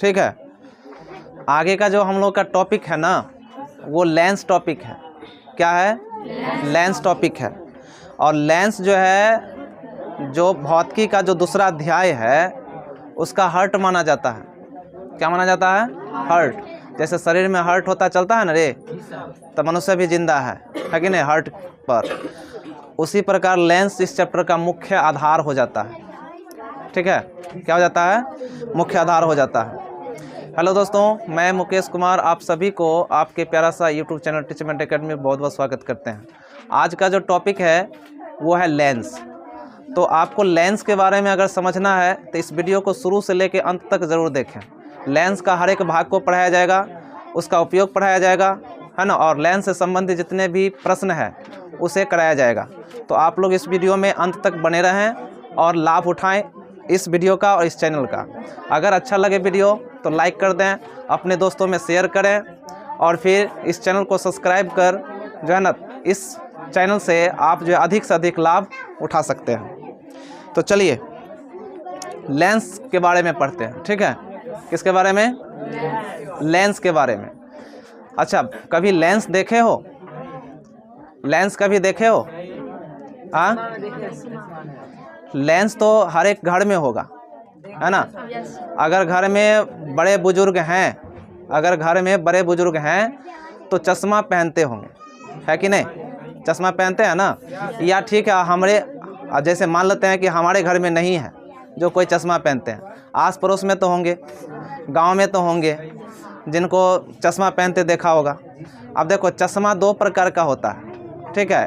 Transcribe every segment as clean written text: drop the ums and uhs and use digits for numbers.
ठीक है। आगे का जो हम लोग का टॉपिक है ना वो लेंस टॉपिक है। क्या है? लेंस टॉपिक है। और लेंस जो है जो भौतिकी का जो दूसरा अध्याय है उसका हार्ट माना जाता है। क्या माना जाता है? हार्ट। जैसे शरीर में हार्ट होता चलता है ना रे, तो मनुष्य भी जिंदा है कि नहीं, हार्ट पर। उसी प्रकार लेंस इस चैप्टर का मुख्य आधार हो जाता है। ठीक है, क्या हो जाता है? मुख्य आधार हो जाता है। हेलो दोस्तों, मैं मुकेश कुमार आप सभी को आपके प्यारा सा यूट्यूब चैनल टीचमेंट एकेडमी में बहुत बहुत स्वागत करते हैं। आज का जो टॉपिक है वो है लेंस। तो आपको लेंस के बारे में अगर समझना है तो इस वीडियो को शुरू से लेकर अंत तक ज़रूर देखें। लेंस का हर एक भाग को पढ़ाया जाएगा, उसका उपयोग पढ़ाया जाएगा, है ना, और लेंस से संबंधित जितने भी प्रश्न हैं उसे कराया जाएगा। तो आप लोग इस वीडियो में अंत तक बने रहें और लाभ उठाएं इस वीडियो का और इस चैनल का। अगर अच्छा लगे वीडियो तो लाइक कर दें, अपने दोस्तों में शेयर करें और फिर इस चैनल को सब्सक्राइब कर जो है ना, इस चैनल से आप जो है अधिक से अधिक लाभ उठा सकते हैं। तो चलिए लेंस के बारे में पढ़ते हैं। ठीक है, किसके बारे में? लेंस के बारे में। अच्छा, कभी लेंस देखे हो? लेंस कभी देखे हो? हाँ, लेंस तो हर एक घर में होगा, है ना। अगर घर में बड़े बुजुर्ग हैं, अगर घर में बड़े बुजुर्ग हैं तो चश्मा पहनते होंगे, है कि नहीं? चश्मा पहनते हैं ना। या ठीक है, हमारे जैसे मान लेते हैं कि हमारे घर में नहीं है जो कोई चश्मा पहनते हैं, आस पड़ोस में तो होंगे, गांव में तो होंगे जिनको चश्मा पहनते देखा होगा। अब देखो, चश्मा दो प्रकार का होता है। ठीक है,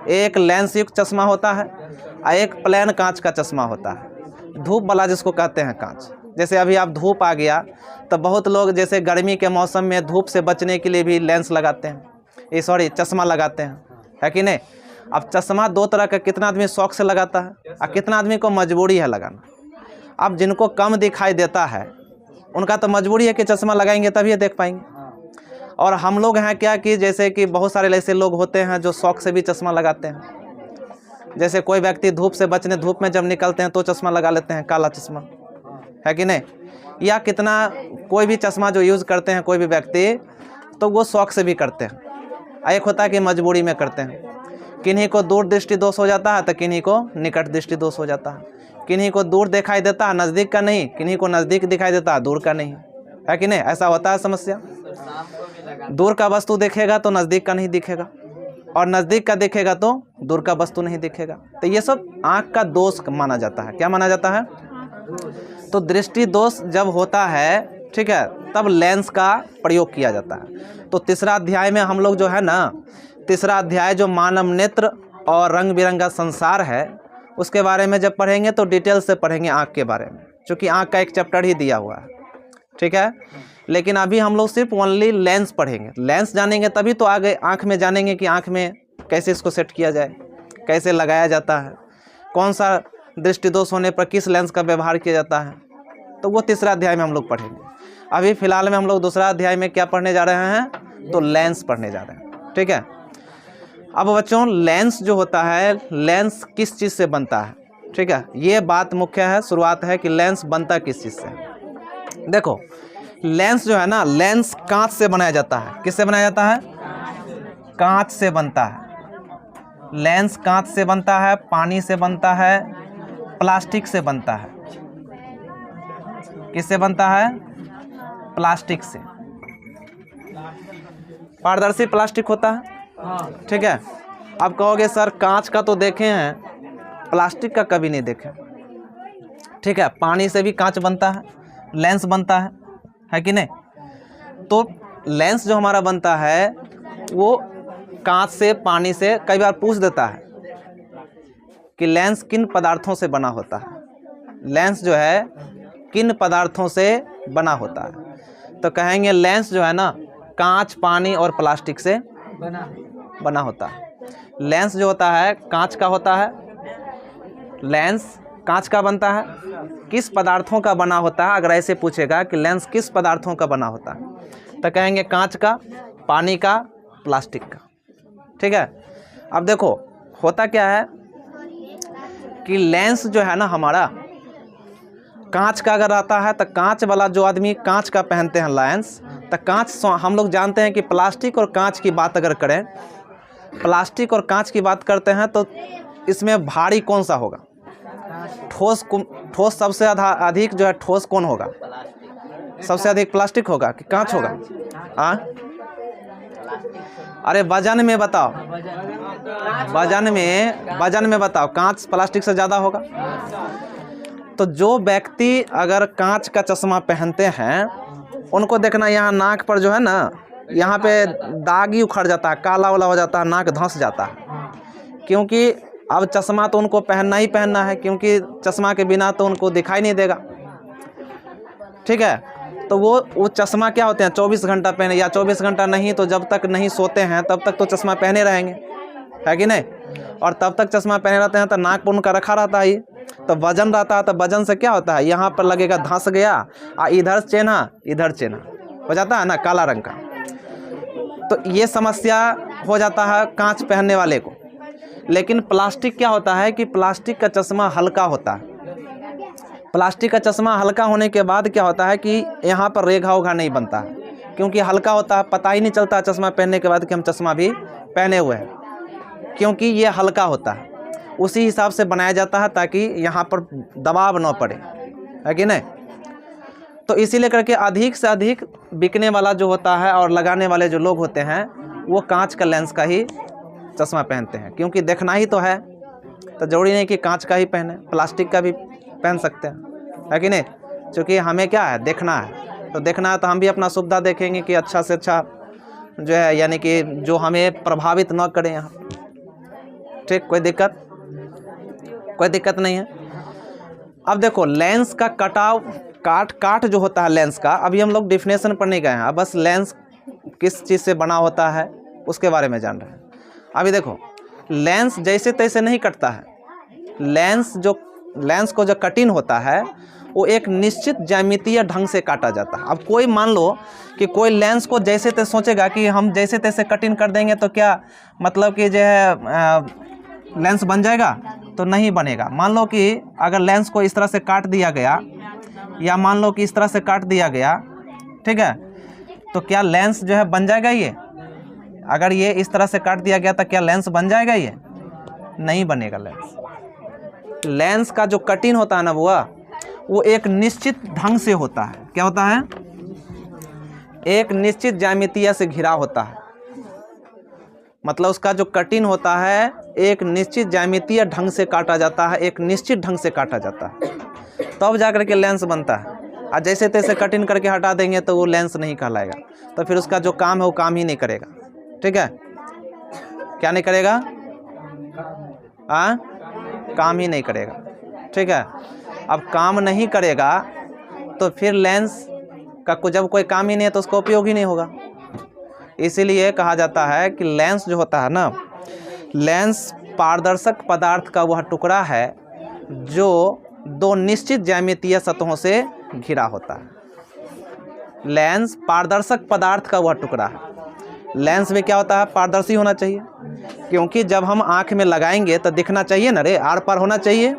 एक लेंस युक्त चश्मा होता है और एक प्लेन कांच का चश्मा होता है, धूप वाला जिसको कहते हैं कांच। जैसे अभी आप धूप आ गया तो बहुत लोग जैसे गर्मी के मौसम में धूप से बचने के लिए भी लेंस लगाते हैं, चश्मा लगाते हैं, है कि नहीं। अब चश्मा दो तरह का, कितना आदमी शौक से लगाता है और कितना आदमी को मजबूरी है लगाना। अब जिनको कम दिखाई देता है उनका तो मजबूरी है कि चश्मा लगाएंगे तभी देख पाएंगे। और हम लोग हैं क्या कि जैसे कि बहुत सारे ऐसे लोग होते हैं जो शौक से भी चश्मा लगाते हैं। जैसे कोई व्यक्ति धूप से बचने, धूप में जब निकलते हैं तो चश्मा लगा लेते हैं, काला चश्मा, है कि नहीं। या कितना कोई भी चश्मा जो यूज़ करते हैं कोई भी व्यक्ति तो वो शौक से भी करते हैं। एक होता है कि मजबूरी में करते हैं। किन्हीं को दूर दृष्टि दोष हो जाता है तो किन्हीं को निकट दृष्टि दोष हो जाता है। किन्हीं को दूर दिखाई देता है, नज़दीक का नहीं, किन्हीं को नज़दीक दिखाई देता है, दूर का नहीं, है कि नहीं। ऐसा होता है समस्या। दूर का वस्तु देखेगा तो नज़दीक का नहीं दिखेगा और नज़दीक का देखेगा तो दूर का वस्तु नहीं दिखेगा। तो ये सब आँख का दोष माना जाता है। क्या माना जाता है? तो दृष्टि दोष जब होता है, ठीक है, तब लेंस का प्रयोग किया जाता है। तो तीसरा अध्याय में हम लोग जो है ना, तीसरा अध्याय जो मानव नेत्र और रंग बिरंगा संसार है उसके बारे में जब पढ़ेंगे तो डिटेल से पढ़ेंगे आँख के बारे में, क्योंकि आँख का एक चैप्टर ही दिया हुआ है। ठीक है, लेकिन अभी हम लोग सिर्फ ओनली लेंस पढ़ेंगे। लेंस जानेंगे तभी तो आगे आँख में जानेंगे कि आँख में कैसे इसको सेट किया जाए, कैसे लगाया जाता है, कौन सा दृष्टि दोष होने पर किस लेंस का व्यवहार किया जाता है। तो वो तीसरा अध्याय में हम लोग पढ़ेंगे। अभी फ़िलहाल में हम लोग दूसरा अध्याय में क्या पढ़ने जा रहे हैं? तो लेंस पढ़ने जा रहे हैं। ठीक है, अब बच्चों लेंस जो होता है, लेंस किस चीज़ से बनता है? ठीक है, ये बात मुख्य है, शुरुआत है कि लेंस बनता किस चीज़ से। देखो, लेंस जो है ना, लेंस कांच से बनाया जाता है। किससे बनाया जाता है? कांच से बनता है। लेंस कांच से बनता है, पानी से बनता है, प्लास्टिक से बनता है। किससे बनता है? प्लास्टिक से। पारदर्शी प्लास्टिक होता है। ठीक है, अब कहोगे सर कांच का तो देखे हैं, प्लास्टिक का कभी नहीं देखे। ठीक है, पानी से भी कांच बनता है, लेंस बनता है कि नहीं। तो लेंस जो हमारा बनता है वो कांच से, पानी से। कई बार पूछ देता है कि लेंस किन पदार्थों से बना होता है, लेंस जो है किन पदार्थों से बना होता है। तो कहेंगे लेंस जो है ना कांच, पानी और प्लास्टिक से बना होता है। लेंस जो होता है कांच का होता है, लेंस कांच का बनता है। किस पदार्थों का बना होता है? अगर ऐसे पूछेगा कि लेंस किस पदार्थों का बना होता है तो कहेंगे कांच का, पानी का, प्लास्टिक का। ठीक है, अब देखो होता क्या है कि लेंस जो है ना हमारा, कांच का अगर आता है तो कांच वाला जो आदमी कांच का पहनते हैं लेंस, तो कांच हम लोग जानते हैं कि प्लास्टिक और कांच की बात अगर करें, प्लास्टिक और कांच की बात करते हैं तो इसमें भारी कौन सा होगा? ठोस सबसे अधिक जो है ठोस कौन होगा? सबसे अधिक प्लास्टिक होगा कि कांच होगा? हाँ, अरे वजन में बताओ, वजन में बताओ, कांच प्लास्टिक से ज़्यादा होगा। तो जो व्यक्ति अगर कांच का चश्मा पहनते हैं उनको देखना यहाँ नाक पर जो है ना, यहाँ पे दाग ही उखड़ जाता है, काला वाला हो जाता है, नाक धंस जाता है, क्योंकि अब चश्मा तो उनको पहनना ही पहनना है, क्योंकि चश्मा के बिना तो उनको दिखाई नहीं देगा। ठीक है, तो वो चश्मा क्या होते हैं 24 घंटा पहने, या 24 घंटा नहीं तो जब तक नहीं सोते हैं तब तक तो चश्मा पहने रहेंगे, है कि नहीं? और तब तक चश्मा पहने रहते हैं तो नाक पर उनका रखा रहता है, तो वजन रहता है, तो वजन से क्या होता है, यहाँ पर लगेगा धंस गया, इधर चेना इधर चेना हो जाता है ना, काला रंग का। तो ये समस्या हो जाता है कांच पहनने वाले को। लेकिन प्लास्टिक क्या होता है कि प्लास्टिक का चश्मा हल्का होता है। प्लास्टिक का चश्मा हल्का होने के बाद क्या होता है कि यहाँ पर रेखा उघा नहीं बनता है, क्योंकि हल्का होता है, पता ही नहीं चलता चश्मा पहनने के बाद कि हम चश्मा भी पहने हुए हैं, क्योंकि ये हल्का होता है। उसी हिसाब से बनाया जाता है ताकि यहाँ पर दबाव न पड़े, है कि नहीं? तो इसीलिए करके अधिक से अधिक बिकने वाला जो होता है और लगाने वाले जो लोग होते हैं वो कांच का लेंस का ही चश्मा पहनते हैं, क्योंकि देखना ही तो है, तो जरूरी नहीं कि कांच का ही पहने, प्लास्टिक का भी पहन सकते हैं, है कि नहीं? क्योंकि हमें क्या है, देखना है, तो देखना है तो हम भी अपना सुविधा देखेंगे कि अच्छा से अच्छा जो है, यानी कि जो हमें प्रभावित न करें यहाँ। ठीक, कोई दिक्कत नहीं है। अब देखो लेंस का कटाव काट जो होता है लेंस का, अभी हम लोग डिफिनेशन पर नहीं गए हैं, अब बस लेंस किस चीज़ से बना होता है उसके बारे में जान रहे हैं। अभी देखो लेंस जैसे तैसे नहीं कटता है, लेंस को जो कटिंग होता है वो एक निश्चित ज्यामितीय ढंग से काटा जाता है। अब कोई मान लो कि कोई लेंस को जैसे तैसे सोचेगा कि हम जैसे तैसे कटिंग कर देंगे तो क्या मतलब कि जो है लेंस बन जाएगा, तो नहीं बनेगा। मान लो कि अगर लेंस को इस तरह से काट दिया गया, या मान लो कि इस तरह से काट दिया गया, ठीक है, तो क्या लेंस जो है बन जाएगा? ये अगर ये इस तरह से काट दिया गया तो क्या लेंस बन जाएगा? ये नहीं बनेगा। लेंस का जो कटिंग होता है ना वो एक निश्चित ढंग से होता है। क्या होता है? एक निश्चित ज्यामितीय से घिरा होता है, मतलब उसका जो कटिंग होता है एक निश्चित ज्यामितीय ढंग से काटा जाता है, एक निश्चित ढंग से काटा जाता है, तब जाकर के लेंस बनता है। और जैसे तैसे कटिंग करके हटा देंगे तो वो लेंस नहीं कहलाएगा, तो फिर उसका जो काम है वो काम ही नहीं करेगा। ठीक है, क्या नहीं करेगा? हाँ, काम ही नहीं करेगा। ठीक है, अब काम नहीं करेगा तो फिर लेंस का जब कोई काम ही नहीं है तो उसका उपयोग ही नहीं होगा। इसीलिए कहा जाता है कि लेंस जो होता है ना, लेंस पारदर्शक पदार्थ का वह टुकड़ा है जो दो निश्चित ज्यामितीय सतहों से घिरा होता है। लेंस पारदर्शक पदार्थ का वह टुकड़ा है। लेंस में क्या होता है? पारदर्शी होना चाहिए, क्योंकि जब हम आँख में लगाएंगे तो दिखना चाहिए ना रे, आर पार होना चाहिए।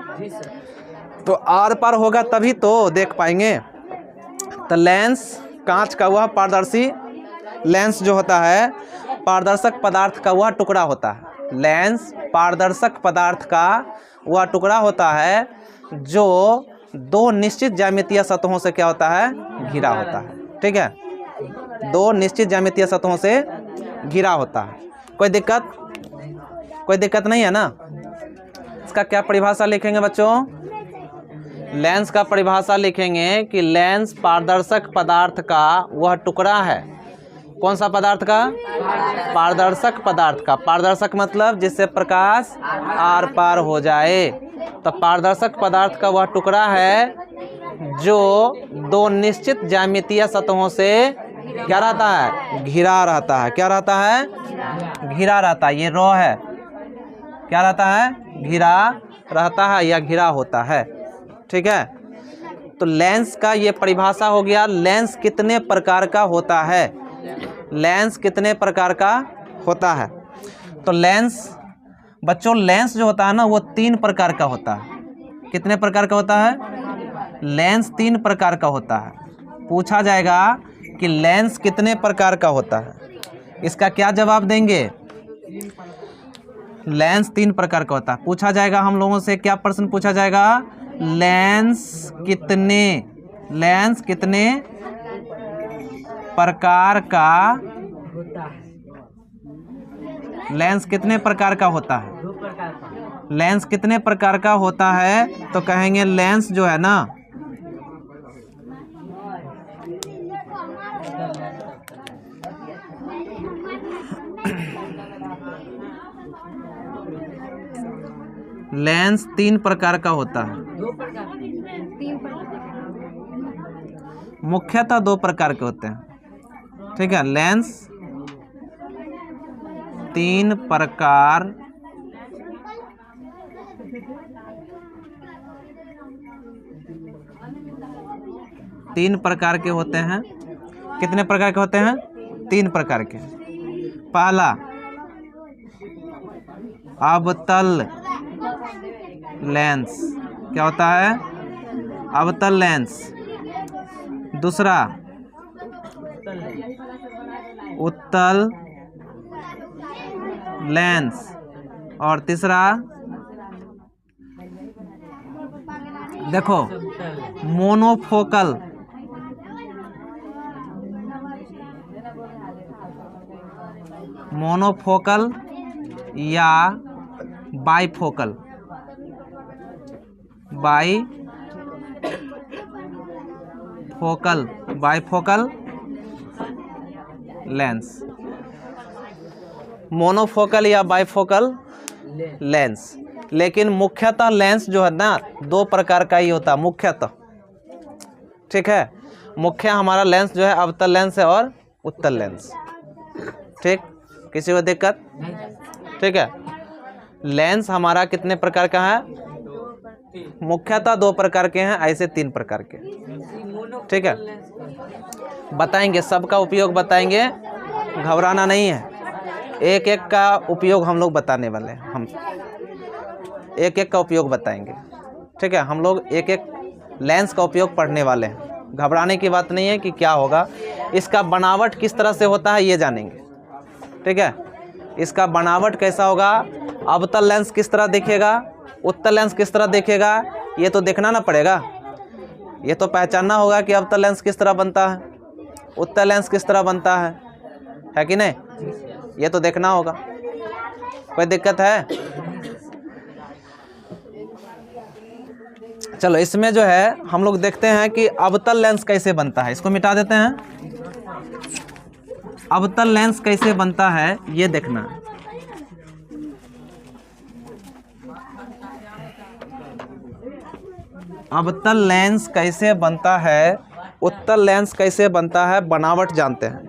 तो आर पार होगा तभी तो देख पाएंगे। तो लेंस कांच का वह पारदर्शी, लेंस जो होता है पारदर्शक पदार्थ का वह टुकड़ा होता है। लेंस पारदर्शक पदार्थ का वह टुकड़ा होता है जो दो निश्चित ज्यामितीय सतहों से क्या होता है? घिरा होता है। ठीक है, दो निश्चित ज्यामितीय सतहों से घिरा होता है। कोई दिक्कत नहीं है ना? इसका क्या परिभाषा लिखेंगे बच्चों? लेंस का परिभाषा लिखेंगे कि लेंस पारदर्शक पदार्थ का वह टुकड़ा है। कौन सा पदार्थ का? पारदर्शक पदार्थ का। पारदर्शक मतलब जिससे प्रकाश आर पार हो जाए। तो पारदर्शक पदार्थ का वह टुकड़ा है जो दो निश्चित ज्यामितीय सतहों से क्या रहता है? घिरा रहता है। क्या रहता है? घिरा रहता है। ये रो है, क्या रहता है? घिरा रहता है या घिरा होता है। ठीक है, तो लेंस का ये परिभाषा हो गया। लेंस कितने प्रकार का होता है? लेंस कितने प्रकार का होता है? तो लेंस बच्चों, लेंस जो होता है ना वो 3 प्रकार का होता है। कितने प्रकार का होता है? लेंस 3 प्रकार का होता है। पूछा जाएगा कि लेंस कितने प्रकार का होता है, इसका क्या जवाब देंगे? लेंस 3 प्रकार का होता है। पूछा जाएगा हम लोगों से, क्या प्रश्न पूछा जाएगा? लेंस कितने प्रकार का, लेंस कितने प्रकार का होता है? लेंस कितने प्रकार का होता है? तो कहेंगे लेंस जो है ना, लेंस 3 प्रकार का होता है। मुख्यतः 2 प्रकार के होते हैं, ठीक है। लेंस 3 प्रकार के होते हैं। कितने प्रकार के होते हैं? 3 प्रकार के। पहला अवतल लेंस, क्या होता है? अवतल लेंस। दूसरा उत्तल लेंस, और तीसरा देखो मोनोफोकल, या बाइफोकल लेंस। मोनोफोकल या बाइफोकल लेंस। लेकिन मुख्यतः लेंस जो है ना 2 प्रकार का ही होता है मुख्यतः, ठीक है। मुख्य हमारा लेंस जो है अवतल लेंस है और उत्तल लेंस, ठीक। किसी को दिक्कत? ठीक है। लेंस हमारा कितने प्रकार का है? मुख्यतः 2 प्रकार के हैं, ऐसे 3 प्रकार के, ठीक है। बताएंगे, सबका उपयोग बताएंगे, घबराना नहीं है। एक एक का उपयोग हम लोग बताने वाले हैं, हम एक एक का उपयोग बताएंगे, ठीक है। हम लोग एक एक लेंस का उपयोग पढ़ने वाले हैं, घबराने की बात नहीं है कि क्या होगा। इसका बनावट किस तरह से होता है ये जानेंगे, ठीक है। इसका बनावट कैसा होगा, अवतल लेंस किस तरह दिखेगा, उत्तल लेंस किस तरह दिखेगा, ये तो देखना ना पड़ेगा। ये तो पहचानना होगा कि अवतल लेंस किस तरह बनता है, उत्तल लेंस किस तरह बनता है कि नहीं, ये तो देखना होगा। कोई दिक्कत है? चलो इसमें जो है हम लोग देखते हैं कि अवतल लेंस कैसे बनता है। इसको मिटा देते हैं। अवतल लेंस कैसे बनता है ये देखना है। अवतल लेंस कैसे बनता है, उत्तल लेंस कैसे बनता है, बनावट जानते हैं।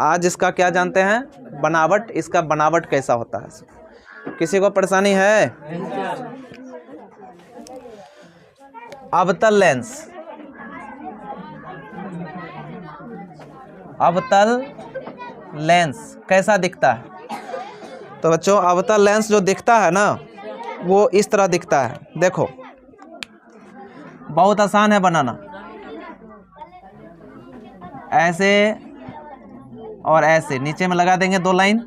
आज इसका क्या जानते हैं? बनावट। इसका बनावट कैसा होता है, किसी को परेशानी है? अवतल लेंस, अवतल लेंस कैसा दिखता है? तो बच्चों अवतल लेंस जो दिखता है ना वो इस तरह दिखता है। देखो बहुत आसान है बनाना, ऐसे और ऐसे नीचे में लगा देंगे 2 लाइन,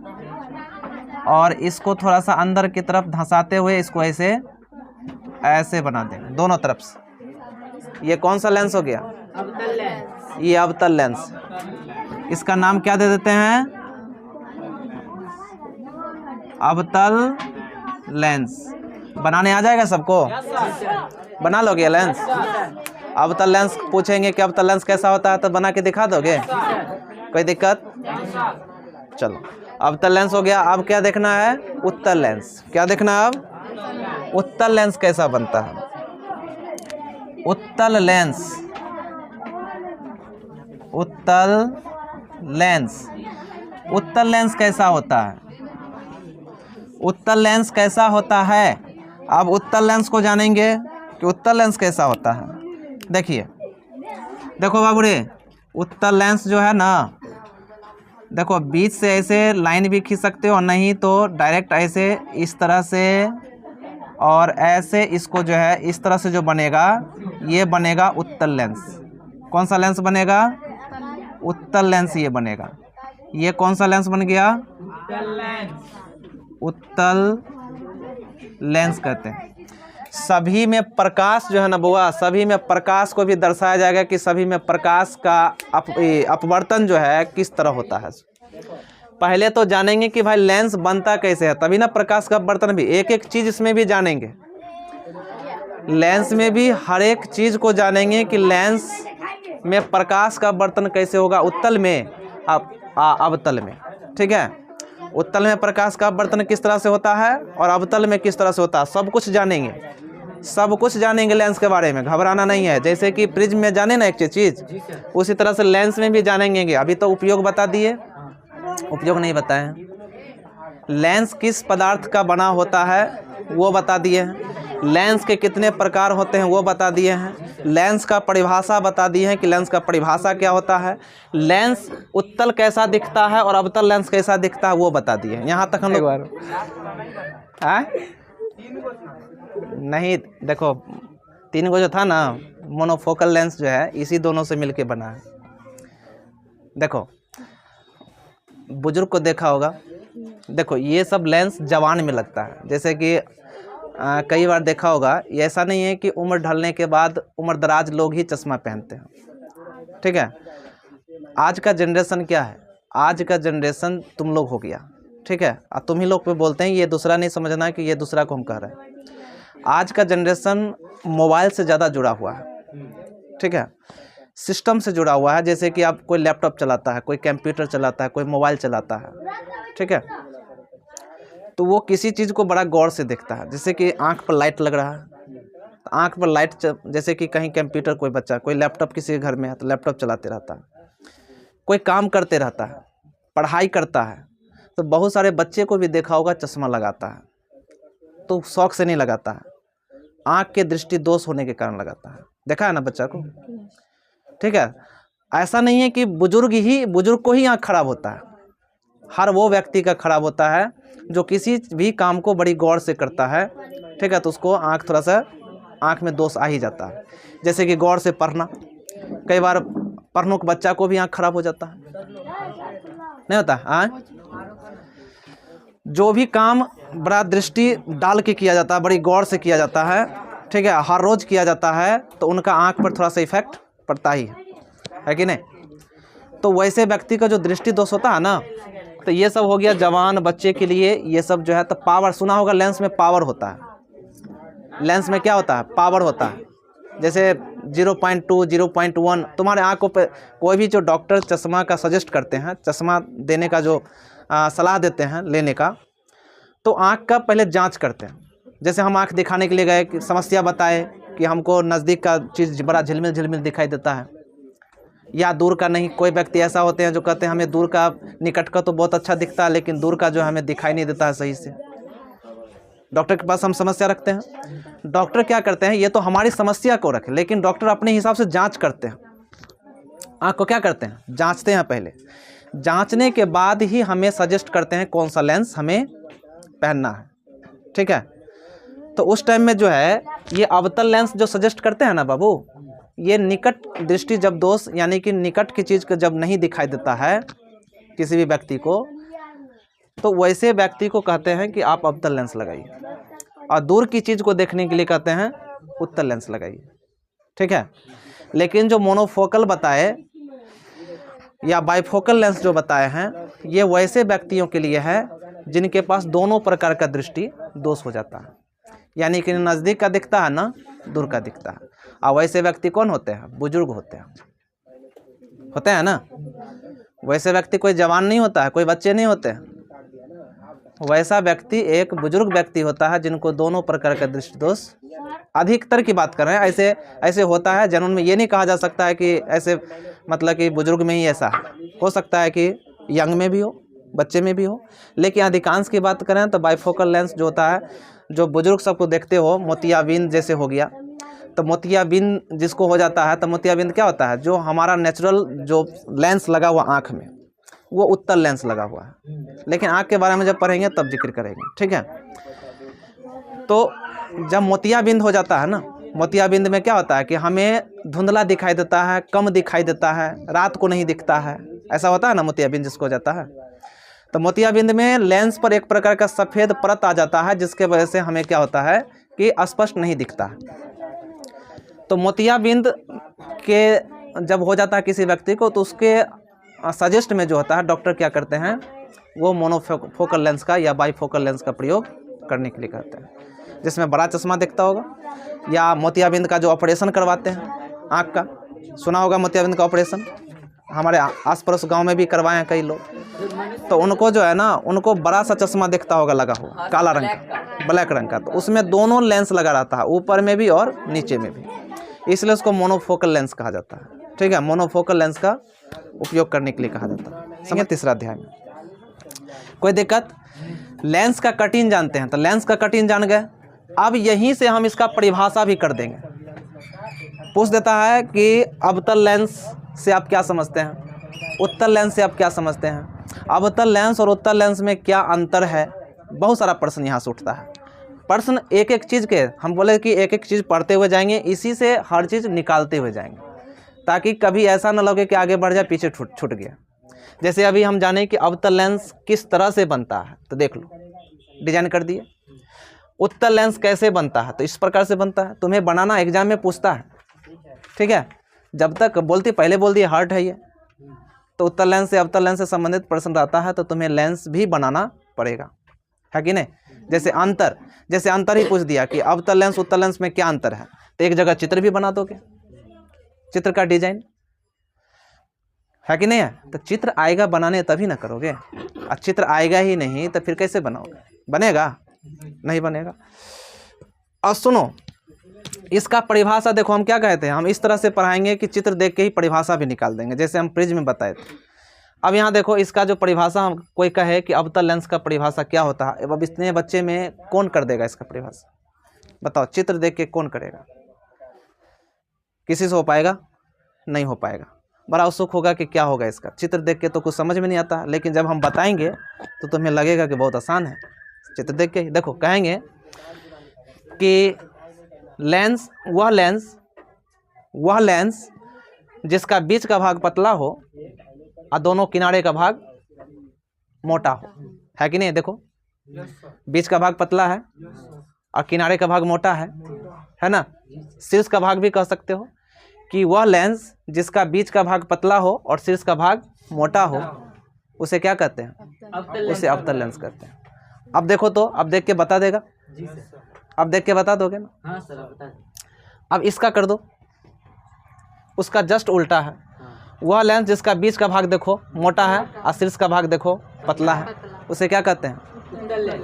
और इसको थोड़ा सा अंदर की तरफ धंसाते हुए इसको ऐसे ऐसे बना देंगे दोनों तरफ से। ये कौन सा लेंस हो गया? अवतल लेंस। ये अवतल लेंस। इसका नाम क्या दे देते हैं? अवतल लेंस। बनाने आ जाएगा सबको? बना लोगे लेंस? अवतल लेंस पूछेंगे कि अवतल लेंस कैसा होता है तो बना के दिखा दोगे? कोई दिक्कत? चलो अवतल लेंस हो गया। अब क्या देखना है? उत्तल लेंस। क्या देखना है अब? उत्तल लेंस कैसा बनता है। उत्तल लेंस, उत्तल लेंस। उत्तल लेंस कैसा होता है? उत्तल लेंस कैसा होता है? अब उत्तल लेंस को जानेंगे कि उत्तल लेंस कैसा होता है। देखिए, देखो बाबूरे, उत्तल लेंस जो है ना, देखो बीच से ऐसे लाइन भी खींच सकते हो, और नहीं तो डायरेक्ट ऐसे इस तरह से और ऐसे इसको जो है इस तरह से जो बनेगा, ये बनेगा उत्तल लेंस। कौन सा लेंस बनेगा? उत्तल लेंस ये बनेगा। ये कौन सा लेंस बन गया? उत्तल लेंस कहते हैं। सभी में प्रकाश जो है ना बुआ, सभी में प्रकाश को भी दर्शाया जाएगा कि सभी में प्रकाश का अपवर्तन जो है किस तरह होता है। पहले तो जानेंगे कि भाई लेंस बनता कैसे है, तभी ना प्रकाश का अपवर्तन भी। एक एक चीज इसमें भी जानेंगे, लेंस में भी हर एक चीज को जानेंगे कि लेंस में प्रकाश का अपवर्तन कैसे होगा, उत्तल में अवतल में। ठीक है, उत्तल में प्रकाश का अपवर्तन किस तरह से होता है और अवतल में किस तरह से होता है, सब कुछ जानेंगे, सब कुछ जानेंगे लेंस के बारे में, घबराना नहीं है। जैसे कि प्रिज्म में जाने ना एक चीज, उसी तरह से लेंस में भी जानेंगे। अभी तो उपयोग बता दिए, उपयोग नहीं बताए। लेंस किस पदार्थ का बना होता है वो बता दिए हैं। लेंस के कितने प्रकार होते हैं वो बता दिए हैं। लेंस का परिभाषा बता दिए हैं कि लेंस का परिभाषा क्या होता है। लेंस उत्तल कैसा दिखता है और अवतल लेंस कैसा दिखता है वो बता दिए हैं। यहाँ तक हम लोग नहीं, देखो 3 गो जो था ना मोनोफोकल लेंस जो है इसी दोनों से मिलके बना है। देखो बुजुर्ग को देखा होगा, देखो ये सब लेंस जवान में लगता है। जैसे कि कई बार देखा होगा, ये ऐसा नहीं है कि उम्र ढलने के बाद उम्र दराज लोग ही चश्मा पहनते हैं। ठीक है, आज का जनरेशन क्या है, आज का जनरेशन तुम लोग हो गया। ठीक है, और तुम ही लोग पे बोलते हैं, ये दूसरा नहीं समझना कि ये दूसरा को हम कह रहे हैं। आज का जनरेशन मोबाइल से ज़्यादा जुड़ा हुआ है। ठीक है, सिस्टम से जुड़ा हुआ है। जैसे कि आप कोई लैपटॉप चलाता है, कोई कंप्यूटर चलाता है, कोई मोबाइल चलाता है। ठीक है, तो वो किसी चीज़ को बड़ा गौर से देखता है। जैसे कि आंख पर लाइट लग रहा है, तो आंख पर लाइट जैसे कि कहीं कंप्यूटर, कोई बच्चा कोई लैपटॉप किसी के घर में है तो लैपटॉप चलाते रहता है, कोई काम करते रहता है, पढ़ाई करता है। तो बहुत सारे बच्चे को भी देखा होगा चश्मा लगाता है, तो शौक से नहीं लगाता है, आँख के दृष्टि दोष होने के कारण लगाता है। देखा है ना बच्चा को। ठीक है, ऐसा नहीं है कि बुजुर्ग को ही आँख खराब होता है। हर वो व्यक्ति का खराब होता है जो किसी भी काम को बड़ी गौर से करता है। ठीक है, तो उसको थोड़ा सा आँख में दोष आ ही जाता है। जैसे कि गौर से पढ़ना, कई बार पढ़नों के बच्चा को भी आँख खराब हो जाता है, नहीं होता है। जो भी काम बड़ा दृष्टि डाल के किया जाता है, बड़ी गौर से किया जाता है, ठीक है, हर रोज किया जाता है, तो उनका आँख पर थोड़ा सा इफेक्ट पड़ता ही है कि नहीं। तो वैसे व्यक्ति का जो दृष्टि दोष होता है ना, तो ये सब हो गया जवान बच्चे के लिए। ये सब जो है तो पावर, सुना होगा लेंस में पावर होता है। लेंस में क्या होता है, पावर होता है। जैसे 0.2 0.1 तुम्हारे आंखों पे कोई भी जो डॉक्टर चश्मा का सजेस्ट करते हैं, चश्मा देने का जो सलाह देते हैं लेने का, तो आंख का पहले जांच करते हैं। जैसे हम आंख दिखाने के लिए गए कि समस्या बताए कि हमको नज़दीक का चीज़ बड़ा झिलमिल झिलमिल दिखाई देता है या दूर का नहीं। कोई व्यक्ति ऐसा होते हैं जो कहते हैं हमें दूर का, निकट का तो बहुत अच्छा दिखता है लेकिन दूर का जो हमें दिखाई नहीं देता है सही से। डॉक्टर के पास हम समस्या रखते हैं, डॉक्टर क्या करते हैं, ये तो हमारी समस्या को रखे, लेकिन डॉक्टर अपने हिसाब से जांच करते हैं। आँख को क्या करते हैं, जांचते हैं। पहले जांचने के बाद ही हमें सजेस्ट करते हैं कौन सा लेंस हमें पहनना है। ठीक है, तो उस टाइम में जो है ये अवतल लेंस जो सजेस्ट करते हैं ना बाबू, ये निकट दृष्टि जब दोष, यानी कि निकट की चीज़ को जब नहीं दिखाई देता है किसी भी व्यक्ति को, तो वैसे व्यक्ति को कहते हैं कि आप अवतल लेंस लगाइए, और दूर की चीज़ को देखने के लिए कहते हैं उत्तल लेंस लगाइए। ठीक है, लेकिन जो मोनोफोकल बताए या बाइफोकल लेंस जो बताए हैं, ये वैसे व्यक्तियों के लिए है जिनके पास दोनों प्रकार का दृष्टि दोष हो जाता है, यानी कि नज़दीक का दिखता है ना दूर का दिखता है। और वैसे व्यक्ति कौन होते हैं, बुजुर्ग होते हैं ना। वैसे व्यक्ति कोई जवान नहीं होता है, कोई बच्चे नहीं होते हैं। वैसा व्यक्ति एक बुजुर्ग व्यक्ति होता है जिनको दोनों प्रकार का दृष्टि दोष, अधिकतर की बात कर रहे हैं, ऐसे होता है। जनरल में ये नहीं कहा जा सकता है कि ऐसे मतलब कि बुजुर्ग में ही ऐसा हो सकता है कि यंग में भी हो, बच्चे में भी हो, लेकिन अधिकांश की बात करें तो बाइफोकल लेंस जो होता है, जो बुजुर्ग सबको देखते हो, मोतियाबिंद जैसे हो गया, तो मोतियाबिंद जिसको हो जाता है, तो मोतियाबिंद क्या होता है, जो हमारा नेचुरल जो लेंस लगा हुआ आँख में, वो उत्तल लेंस लगा हुआ है। लेकिन आँख के बारे में जब पढ़ेंगे तब जिक्र करेंगे। ठीक है, तो जब मोतियाबिंद हो जाता है ना, मोतियाबिंद में क्या होता है कि हमें धुंधला दिखाई देता है, कम दिखाई देता है, रात को नहीं दिखता है, ऐसा होता है ना मोतियाबिंद जिसको हो जाता है। तो मोतियाबिंद में लेंस पर एक प्रकार का सफ़ेद परत आ जाता है, जिसके वजह से हमें क्या होता है कि स्पष्ट नहीं दिखता है। तो मोतियाबिंद के जब हो जाता है किसी व्यक्ति को, तो उसके सजेस्ट में जो होता है डॉक्टर क्या करते हैं, वो मोनोफोकल लेंस का या बाईफोकल लेंस का प्रयोग करने के लिए कहते हैं, जिसमें बड़ा चश्मा दिखता होगा। या मोतियाबिंद का जो ऑपरेशन करवाते हैं आँख का, सुना होगा मोतियाबिंद का ऑपरेशन, हमारे आस पड़ोस गांव में भी करवाए हैं कई लोग। तो उनको जो है ना, उनको बड़ा सा चश्मा दिखता होगा लगा हुआ, काला रंग का, ब्लैक रंग का। तो उसमें दोनों लेंस लगा रहता है, ऊपर में भी और नीचे में भी, इसलिए उसको मोनोफोकल लेंस कहा जाता है। ठीक है, मोनोफोकल लेंस का उपयोग करने के लिए कहा जाता है। समझे? तीसरा अध्याय में कोई दिक्कत? लेंस का कटिंग जानते हैं, तो लेंस का कटिंग जान गए। अब यहीं से हम इसका परिभाषा भी कर देंगे। पूछ देता है कि अवतल लेंस से आप क्या समझते हैं, उत्तल लेंस से आप क्या समझते हैं, अवतल लेंस और उत्तल लेंस में क्या अंतर है। बहुत सारा प्रश्न यहाँ से उठता है। प्रश्न एक एक चीज़ के, हम बोले कि एक एक चीज़ पढ़ते हुए जाएंगे, इसी से हर चीज़ निकालते हुए जाएंगे, ताकि कभी ऐसा ना लगे कि आगे बढ़ जाए पीछे छूट गया। जैसे अभी हम जाने कि अवतल लेंस किस तरह से बनता है, तो देख लो, डिजाइन कर दिए। उत्तल लेंस कैसे बनता है, तो इस प्रकार से बनता है। तुम्हें बनाना एग्जाम में पूछता है, ठीक है। जब तक बोलती पहले बोल दिए हार्ड है ये, तो उत्तल लेंस से अवतल लेंस से संबंधित प्रश्न रहता है, तो तुम्हें लेंस भी बनाना पड़ेगा, है कि नहीं। जैसे अंतर ही पूछ दिया कि अवतल लेंस उत्तल लेंस में क्या अंतर है, तो एक जगह चित्र भी बना दोगे, चित्र का डिजाइन, है कि नहीं है। तो चित्र आएगा बनाने तभी ना करोगे, और चित्र आएगा ही नहीं तो फिर कैसे बनाओगे, बनेगा नहीं बनेगा। और सुनो, इसका परिभाषा देखो, हम क्या कहते हैं, हम इस तरह से पढ़ाएंगे कि चित्र देख के ही परिभाषा भी निकाल देंगे, जैसे हम प्रिज्म में बताए थे। अब यहाँ देखो, इसका जो परिभाषा, हम कोई कहे कि अवतल लेंस का परिभाषा क्या होता है, अब इतने बच्चे में कौन कर देगा इसका परिभाषा, बताओ। चित्र देख के कौन करेगा, किसी से हो पाएगा? नहीं हो पाएगा। बड़ा उत्सुक होगा कि क्या होगा इसका, चित्र देख के तो कुछ समझ में नहीं आता, लेकिन जब हम बताएंगे तो तुम्हें लगेगा कि बहुत आसान है। चित्र देख के देखो, कहेंगे कि लेंस वह लेंस जिसका बीच का भाग पतला हो और दोनों किनारे का भाग मोटा हो, है कि नहीं। देखो, बीच का भाग पतला है और किनारे का भाग मोटा है ना। शीर्ष का भाग भी कह सकते हो कि वह लेंस जिसका बीच का भाग पतला हो और शीर्ष का भाग मोटा हो, उसे क्या कहते हैं, उसे अवतल लेंस कहते हैं। अब देखो, तो अब देख के बता देगा, अब देख के बता दोगे ना। हाँ सर, बता। अब इसका कर दो, उसका जस्ट उल्टा है। वह लेंस जिसका बीच का भाग देखो मोटा है और शीर्ष का भाग देखो पतला है, उसे क्या कहते हैं,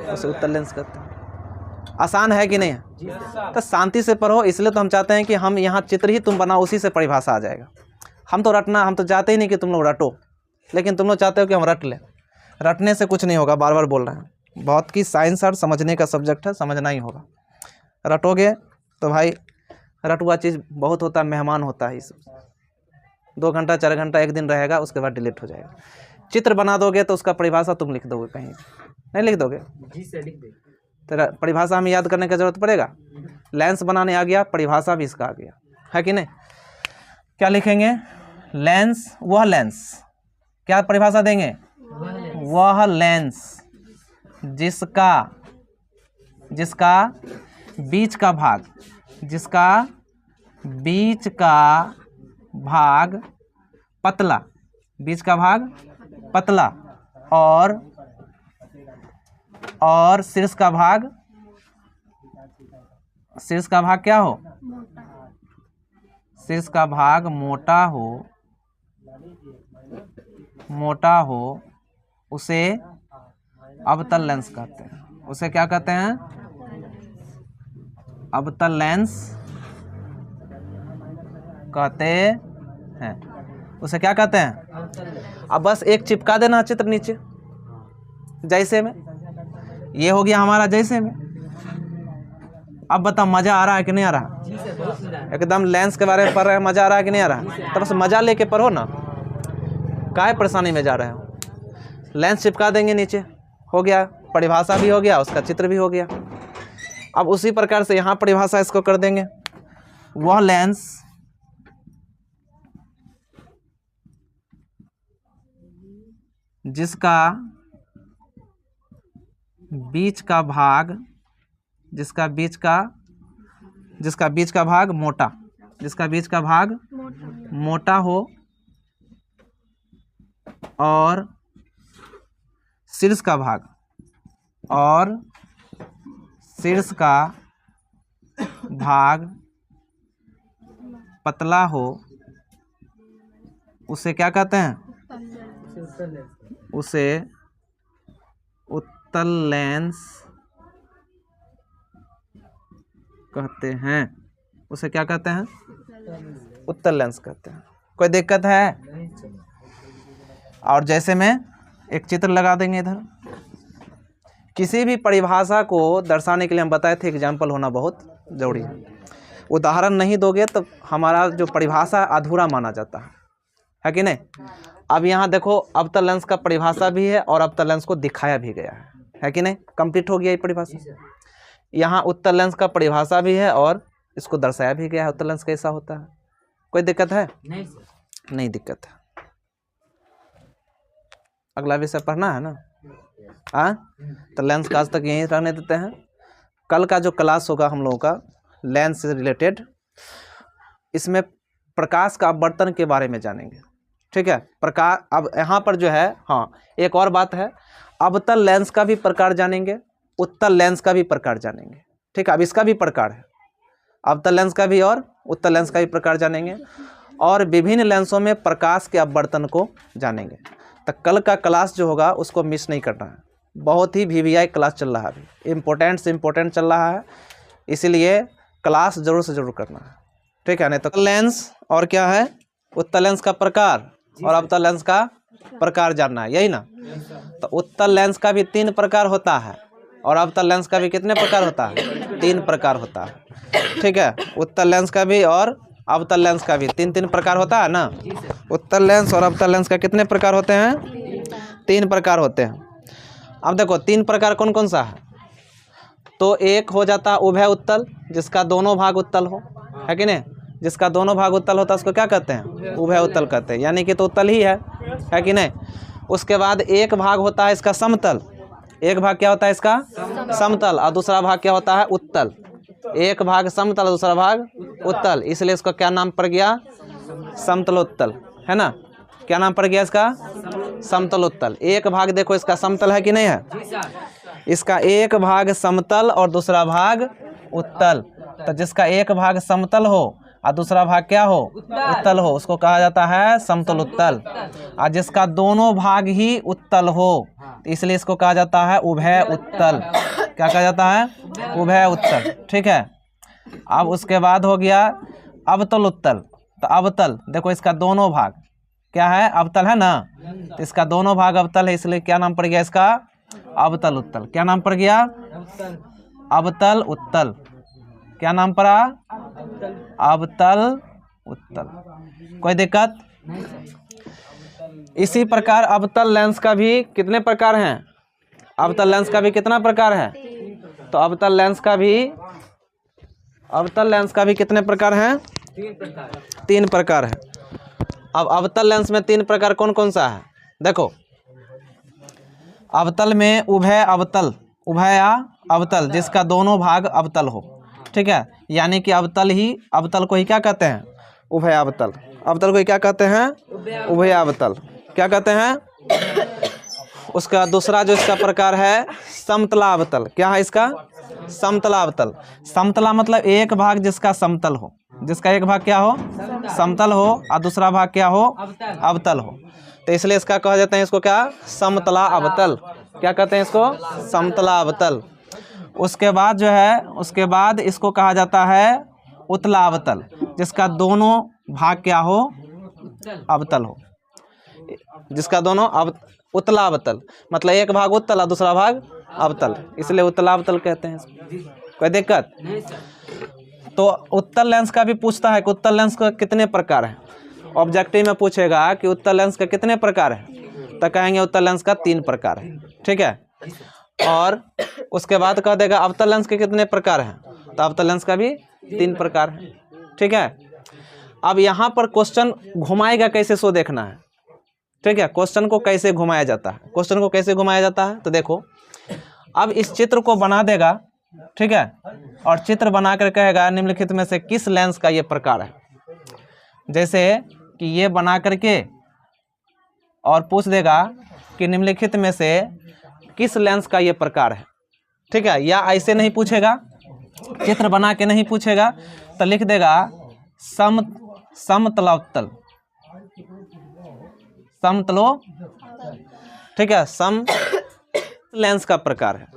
उसे उत्तल लेंस कहते हैं। आसान है कि नहीं है। तो शांति से पढ़ो, इसलिए तो हम चाहते हैं कि हम यहाँ चित्र ही तुम बनाओ, उसी से परिभाषा आ जाएगा। हम तो चाहते ही नहीं कि तुम लोग रटो, लेकिन तुम लोग चाहते हो कि हम रट लें। रटने से कुछ नहीं होगा, बार बार बोल रहे हैं। बहुत की साइंस और समझने का सब्जेक्ट है, समझना ही होगा। रटोगे तो भाई, रटुआ चीज़ बहुत होता है, मेहमान होता है। इस 2 घंटा 4 घंटा एक दिन रहेगा, उसके बाद डिलीट हो जाएगा। चित्र बना दोगे तो उसका परिभाषा तुम लिख दोगे, कहीं नहीं लिख दोगे। जी सर, लिख देंगे। तो परिभाषा हमें याद करने की जरूरत पड़ेगा। लेंस बनाने आ गया, परिभाषा भी इसका आ गया, है कि नहीं। क्या लिखेंगे, लेंस, वह लेंस, क्या परिभाषा देंगे, वह लेंस जिसका बीच का भाग पतला, बीच का भाग पतला और शीर्ष का भाग क्या हो, शीर्ष का भाग मोटा हो, उसे अवतल लेंस कहते हैं। उसे क्या कहते हैं, अवतल लेंस कहते हैं। उसे क्या कहते हैं। अब बस एक चिपका देना चित्र नीचे, जैसे में। ये हो गया हमारा जैसे में। अब बताओ, मजा आ रहा है कि नहीं आ रहा। एकदम लेंस के बारे में पढ़ रहे हैं, मजा आ रहा है कि नहीं आ रहा। तो बस मजा लेके पढ़ो ना, काहे परेशानी में जा रहे हो। लेंस चिपका देंगे नीचे, हो गया, परिभाषा भी हो गया, उसका चित्र भी हो गया। अब उसी प्रकार से यहाँ परिभाषा इसको कर देंगे, वह लेंस जिसका बीच का भाग मोटा, जिसका बीच का भाग मोटा हो और शीर्ष का भाग पतला हो, उसे क्या कहते हैं? उसे उत्तल लेंस कहते हैं। उसे क्या कहते हैं? उत्तल लेंस कहते हैं। कोई दिक्कत है? और जैसे में एक चित्र लगा देंगे इधर। किसी भी परिभाषा को दर्शाने के लिए हम बताए थे एग्जाम्पल होना बहुत जरूरी है। उदाहरण नहीं दोगे तो हमारा जो परिभाषा अधूरा माना जाता है कि नहीं? अब यहाँ देखो अवतल लेंस का परिभाषा भी है और अवतल लेंस को दिखाया भी गया है कि नहीं? कंप्लीट हो गया ये परिभाषा। यहाँ उत्तल लेंस का परिभाषा भी है और इसको दर्शाया भी गया है उत्तल लेंस कैसा होता है। कोई दिक्कत है? नहीं दिक्कत है। अगला विषय पढ़ना है ना? हाँ, तो लेंस का आज तक यहीं रहने देते हैं। कल का जो क्लास होगा हम लोगों का लेंस से रिलेटेड, इसमें प्रकाश का अपवर्तन के बारे में जानेंगे। ठीक है? प्रकाश अब यहाँ पर जो है, हाँ एक और बात है, अवतल लेंस का भी प्रकार जानेंगे, उत्तल लेंस का भी प्रकार जानेंगे। ठीक है? अब इसका भी प्रकार है, अवतल लेंस का भी और उत्तल लेंस का भी प्रकार जानेंगे और विभिन्न लेंसों में प्रकाश के अपवर्तन को जानेंगे। तो कल का क्लास जो होगा उसको मिस नहीं करना है। बहुत ही VVI क्लास चल रहा है अभी, इम्पोर्टेंट से इम्पोर्टेंट चल रहा है, इसीलिए क्लास जरूर से जरूर करना है। ठीक है? नहीं तो लेंस और क्या है, उत्तल लेंस का प्रकार और अवतल लेंस का प्रकार जानना है, यही ना? तो उत्तल लेंस का भी 3 प्रकार होता है और अवतल लेंस का भी कितने प्रकार होता है? 3 प्रकार होता है। ठीक है? उत्तल लेंस का भी और अवतल लेंस का भी 3 प्रकार होता है ना? उत्तल लेंस और अवतल लेंस का कितने प्रकार होते हैं? 3 प्रकार होते हैं। अब देखो 3 प्रकार कौन कौन सा है? तो एक हो जाता उभय उत्तल, जिसका दोनों भाग उत्तल हो, है कि नहीं? जिसका दोनों भाग उत्तल होता है उसको क्या कहते हैं? उभय उत्तल कहते हैं, यानी कि तो उत्तल ही है कि नहीं? उसके बाद एक भाग होता है इसका समतल, एक भाग क्या होता है इसका? समतल, और दूसरा भाग क्या होता है? उत्तल। एक भाग समतल, दूसरा भाग उत्तल, इसलिए इसको क्या नाम पड़ गया? समतलोत्तल, है ना? क्या नाम पड़ गया इसका? समतलोत्तल। एक भाग देखो इसका समतल है कि नहीं है? इसका एक भाग समतल और दूसरा भाग उत्तल। तो जिसका एक भाग समतल हो और दूसरा भाग क्या हो? उत्तल हो, उसको कहा जाता है समतलोत्तल। और जिसका दोनों भाग ही उत्तल हो, इसलिए इसको कहा जाता है उभय उत्तल। क्या कहा जाता है? उभय उत्तल। ठीक है? अब उसके बाद हो गया अवतल उत्तल। तो अवतल देखो इसका दोनों भाग क्या है? अवतल है ना? तो इसका दोनों भाग अवतल है, इसलिए क्या नाम पड़ गया इसका? अवतल उत्तल। क्या नाम पड़ गया? अवतल उत्तल। क्या नाम पड़ा? अवतल उत्तल। कोई दिक्कत? इसी प्रकार अवतल लेंस का भी कितने प्रकार हैं? अवतल लेंस का भी कितना प्रकार है? तो अवतल लेंस का भी कितने प्रकार हैं? 3 प्रकार है। अब अवतल लेंस में 3 प्रकार कौन कौन सा है? देखो अवतल में उभय अवतल, उभय अवतल, जिसका दोनों भाग अवतल हो। ठीक है? यानी कि अवतल को ही क्या कहते हैं? उभय अवतल। अवतल को ही क्या कहते हैं? उभय अवतल। क्या कहते हैं? उसका दूसरा जो इसका प्रकार है समतला अवतल। क्या है इसका? समतला अवतल। समतला मतलब एक भाग जिसका समतल हो, जिसका एक भाग क्या हो? समतल हो और दूसरा भाग क्या हो? अवतल हो। तो इसलिए इसका कहा जाता है इसको क्या? समतला अवतल। क्या कहते हैं इसको? समतला अवतल। उसके बाद जो है, उसके बाद इसको कहा जाता है उत्तला अवतल, जिसका दोनों भाग क्या हो? अवतल हो, जिसका दोनों उत्तला अवतल, मतलब एक भाग उत्तल और दूसरा भाग अवतल, इसलिए उत्तला अवतल कहते हैं इसको। कोई दिक्कत? तो उत्तल लेंस का भी पूछता है कि उत्तल लेंस का कितने प्रकार हैं। ऑब्जेक्टिव में पूछेगा कि उत्तल लेंस का कितने प्रकार है, तो कहेंगे उत्तल लेंस का 3 प्रकार है। ठीक है? और उसके बाद कह देगा अवतल लेंस के कितने प्रकार हैं, तो अवतल लेंस का भी 3 प्रकार है। ठीक है, अब यहाँ पर क्वेश्चन घुमाएगा कैसे, सो देखना है। ठीक है, क्वेश्चन को कैसे घुमाया जाता है, क्वेश्चन को कैसे घुमाया जाता है, तो देखो अब इस चित्र को बना देगा। ठीक है, और चित्र बना कर कहेगा निम्नलिखित में से किस लेंस का ये प्रकार है। जैसे कि ये बना करके और पूछ देगा कि निम्नलिखित में से किस लेंस का ये प्रकार है। ठीक है, या ऐसे नहीं पूछेगा, चित्र बना के नहीं पूछेगा, तो लिख देगा समतलोत्तल, समतलो। ठीक है, सम लेंस का प्रकार है,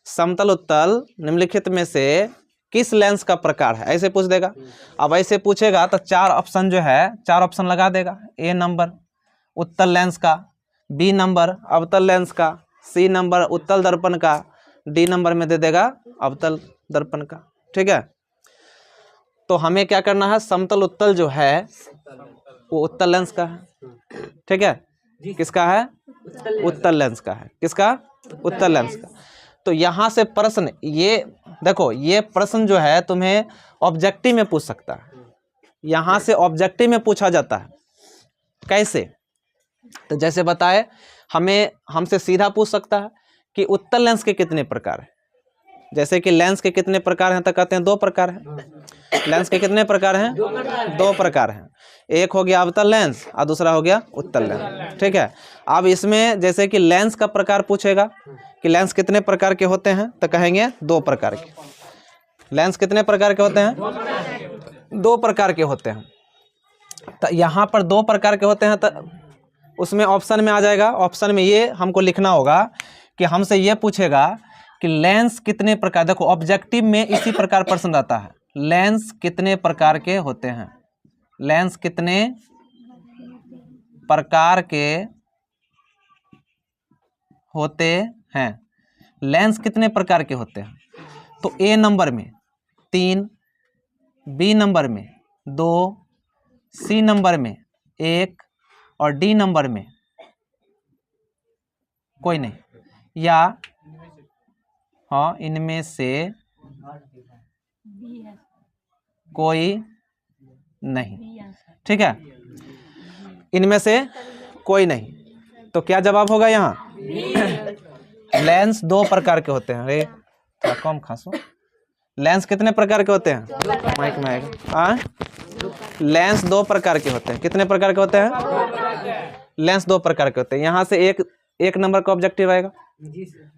समतल उत्तल निम्नलिखित में से किस लेंस का प्रकार है, ऐसे पूछ देगा। अब ऐसे पूछेगा तो 4 ऑप्शन जो है, 4 ऑप्शन लगा देगा। ए नंबर उत्तल लेंस का, बी नंबर अवतल लेंस का, सी नंबर उत्तल दर्पण का, डी नंबर में दे देगा अवतल दर्पण का। ठीक है, तो हमें क्या करना है, समतल उत्तल जो है वो उत्तल लेंस का है। ठीक है, किसका है, उत्तल लेंस का है। किसका, उत्तल लेंस का। तो यहाँ से प्रश्न, ये देखो ये प्रश्न जो है तुम्हें ऑब्जेक्टिव में पूछ सकता है, यहाँ से ऑब्जेक्टिव में पूछा जाता है। कैसे, तो जैसे बताए, हमसे सीधा पूछ सकता है कि उत्तल लेंस के कितने प्रकार हैं। जैसे कि लेंस के कितने प्रकार हैं, तो कहते हैं 2 प्रकार हैं। लेंस के कितने प्रकार हैं, 2 प्रकार हैं। एक हो गया अवतल लेंस और दूसरा हो गया उत्तल लेंस। ठीक है, अब इसमें जैसे कि लेंस का प्रकार पूछेगा कि लेंस कितने प्रकार के होते हैं, तो कहेंगे 2 प्रकार के। लेंस कितने प्रकार के होते हैं, 2 प्रकार के होते हैं। तो यहाँ पर 2 प्रकार के होते हैं, तो उसमें ऑप्शन में आ जाएगा। ऑप्शन में ये हमको लिखना होगा कि हमसे ये पूछेगा कि लेंस कितने प्रकार, देखो ऑब्जेक्टिव में इसी प्रकार प्रश्न आता है, लेंस कितने प्रकार के होते हैं, लेंस कितने प्रकार के होते हैं, लेंस कितने प्रकार के होते हैं। तो ए नंबर में 3, बी नंबर में 2, सी नंबर में 1 और डी नंबर में कोई नहीं, या हाँ इनमें से कोई नहीं। ठीक है, इनमें से कोई नहीं, तो क्या जवाब होगा यहाँ, लेंस 2 प्रकार के होते हैं। अरे थोड़ा कम खासो, लेंस कितने प्रकार के होते हैं, माइक में आएगा। लेंस 2 प्रकार के होते हैं। कितने प्रकार के होते हैं, लेंस 2 प्रकार के होते हैं। यहाँ से एक नंबर का ऑब्जेक्टिव आएगा,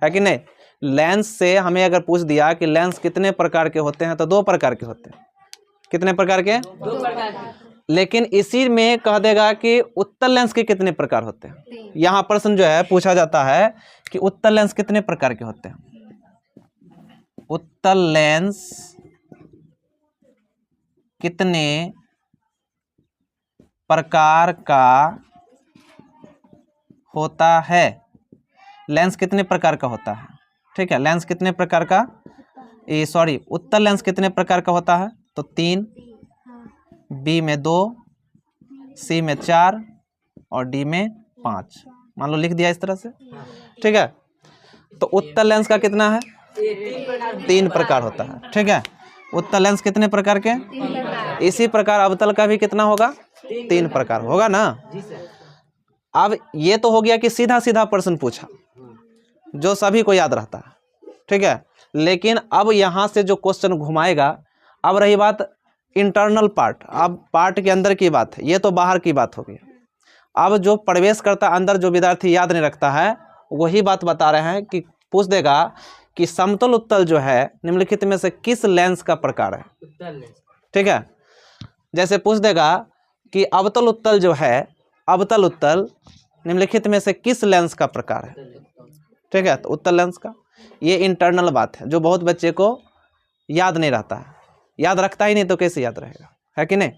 है कि नहीं। लेंस से हमें अगर पूछ दिया कि लेंस कितने प्रकार के होते हैं, तो 2 प्रकार के होते हैं। कितने प्रकार के, 2 प्रकार। लेकिन इसी में कह देगा कि उत्तल लेंस के कितने प्रकार होते हैं। यहाँ प्रश्न जो है पूछा जाता है कि उत्तल लेंस कितने प्रकार के होते हैं, उत्तल लेंस कितने प्रकार का होता है, लेंस कितने प्रकार का होता है। ठीक है, लेंस कितने प्रकार का, उत्तल लेंस कितने प्रकार का होता है, तो 3, बी में 2, सी में 4 और डी में 5, मान लो लिख दिया इस तरह से। ठीक है, तो उत्तल लेंस का कितना है, 3 प्रकार होता है। ठीक है, उत्तल लेंस कितने प्रकार के, इसी प्रकार अवतल का भी कितना होगा, 3 प्रकार होगा ना। अब ये तो हो गया कि सीधा सीधा प्रश्न पूछा जो सभी को याद रहता है। ठीक है, लेकिन अब यहाँ से जो क्वेश्चन घुमाएगा, अब रही बात इंटरनल पार्ट, अब पार्ट के अंदर की बात है, ये तो बाहर की बात हो गई। अब जो प्रवेश करता अंदर, जो विद्यार्थी याद नहीं रखता है, वही बात बता रहे हैं कि पूछ देगा कि समतल उत्तल जो है निम्नलिखित में से किस लेंस का प्रकार है। ठीक है, जैसे पूछ देगा कि अवतल उत्तल जो है, अवतल उत्तल निम्नलिखित में से किस लेंस का प्रकार है। ठीक है, तो उत्तल लेंस का, ये इंटरनल बात है जो बहुत बच्चे को याद नहीं रहता है, याद रखता ही नहीं तो कैसे याद रहेगा, है कि नहीं।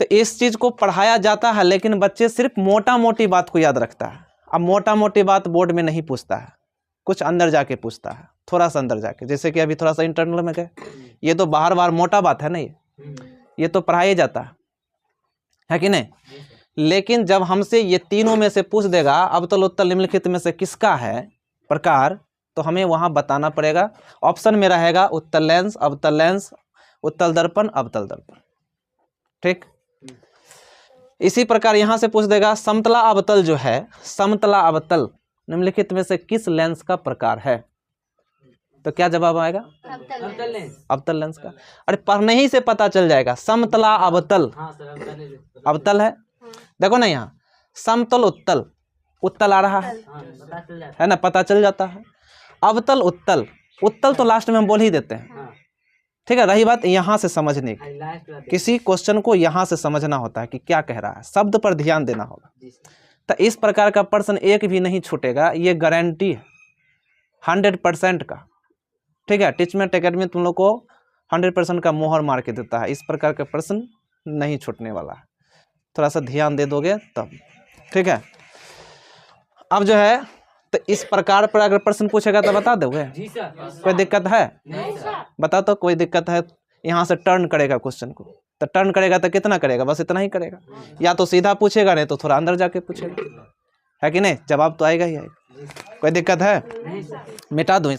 तो इस चीज को पढ़ाया जाता है, लेकिन बच्चे सिर्फ मोटा मोटी बात को याद रखता है। अब मोटा मोटी बात बोर्ड में नहीं पूछता है, कुछ अंदर जाके पूछता है, थोड़ा सा अंदर जाके, जैसे कि अभी थोड़ा सा इंटरनल में गए। ये तो बाहर बाहर मोटा बात है ना, ये तो पढ़ाया जाता है कि नहीं। लेकिन जब हमसे ये तीनों में से पूछ देगा अवतल उत्तल निम्नलिखित में से किसका है, प्रकार, तो हमें वहाँ बताना पड़ेगा। ऑप्शन में रहेगा उत्तल लेंस, अवतल लेंस, उत्तल दर्पण, अवतल दर्पण। ठीक, इसी प्रकार यहाँ से पूछ देगा समतला अवतल जो है, समतला अवतल निम्नलिखित में से किस लेंस का प्रकार है? तो क्या जवाब आएगा? अवतल लेंस का। अरे पढ़ने ही से पता चल जाएगा। समतला अवतल, अवतल है, देखो ना यहाँ समतल उत्तल, उत्तल आ रहा है ना, पता चल जाता है। अवतल उत्तल, उत्तल तो लास्ट में हम बोल ही देते हैं। ठीक है, रही बात यहाँ से समझने की, किसी क्वेश्चन को यहाँ से समझना होता है कि क्या कह रहा है, शब्द पर ध्यान देना होगा। तो इस प्रकार का प्रश्न एक भी नहीं छूटेगा, ये गारंटी है 100% का। ठीक है, टीचमेंट एकेडमी तुम लोग को 100% का मोहर मार के देता है, इस प्रकार का प्रश्न नहीं छूटने वाला है। थोड़ा सा ध्यान दे दोगे तब। ठीक है, अब जो है तो इस प्रकार पर अगर प्रश्न पूछेगा तो बता दोगे? कोई दिक्कत है? बता तो, कोई दिक्कत है? यहाँ से टर्न करेगा क्वेश्चन को, तो टर्न करेगा तो कितना करेगा? बस इतना ही करेगा। या तो सीधा पूछेगा, नहीं तो थोड़ा अंदर जाके पूछेगा, है कि नहीं? जवाब तो आएगा ही आएगा। कोई दिक्कत है? मिटा दूं?